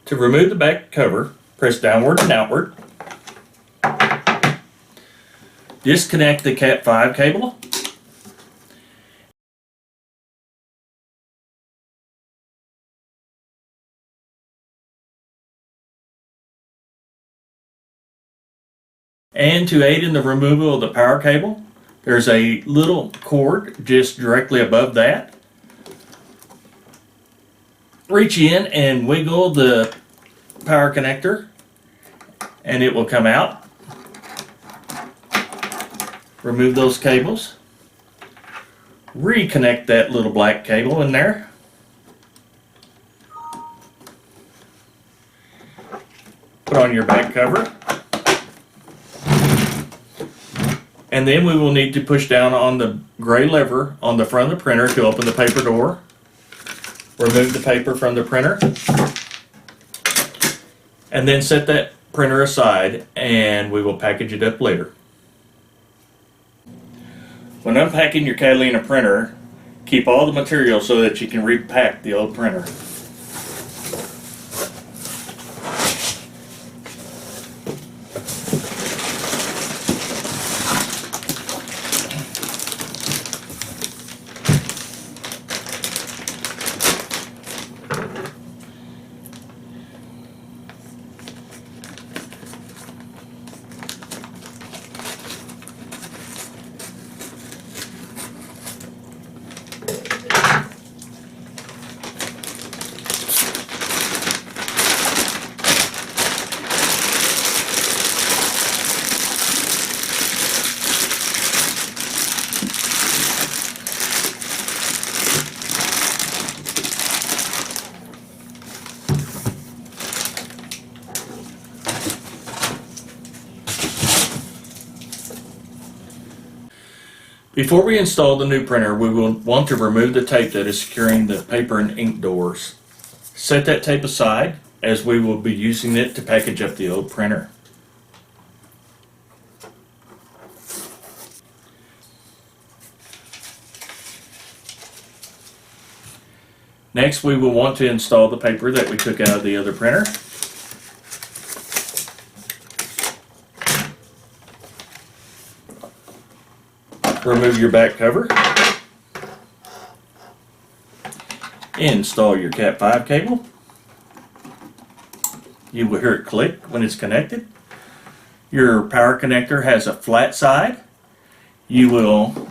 To remove the back cover, press downward and outward. Disconnect the Cat 5 cable. And to aid in the removal of the power cable, there's a little cord just directly above that. Reach in and wiggle the power connector and it will come out. Remove those cables. Reconnect that little black cable in there. Put on your back cover. And then we will need to push down on the gray lever on the front of the printer to open the paper door. Remove the paper from the printer. And then set that printer aside and we will package it up later. When unpacking your Catalina printer, keep all the material so that you can repack the old printer. Before we install the new printer, we will want to remove the tape that is securing the paper and ink doors. Set that tape aside as we will be using it to package up the old printer. Next, we will want to install the paper that we took out of the other printer. Remove your back cover. Install your Cat 5 cable. You will hear it click when it's connected. Your power connector has a flat side. You will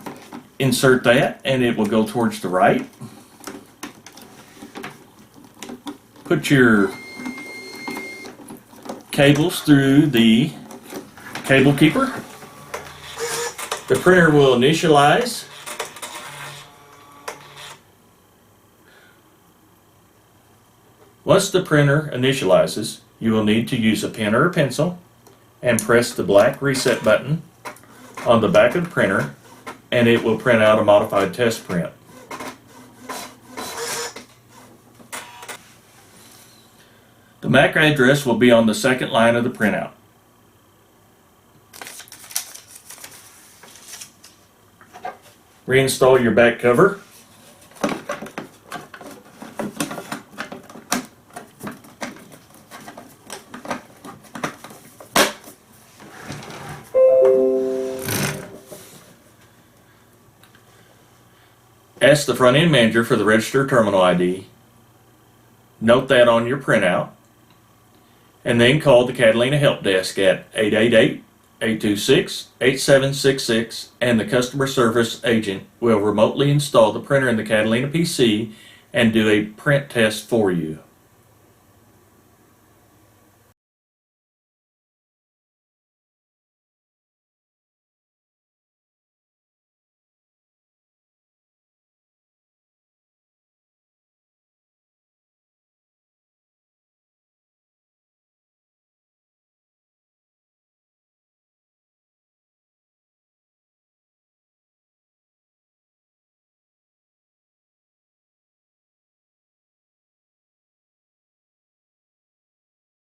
insert that and it will go towards the right. Put your cables through the cable keeper. The printer will initialize. Once the printer initializes, you will need to use a pen or a pencil and press the black reset button on the back of the printer and it will print out a modified test print. The MAC address will be on the second line of the printout. Reinstall your back cover. Ask the front-end manager for the register terminal ID. Note that on your printout. And then call the Catalina Help Desk at 888-826-8766 and the customer service agent will remotely install the printer in the Catalina PC and do a print test for you.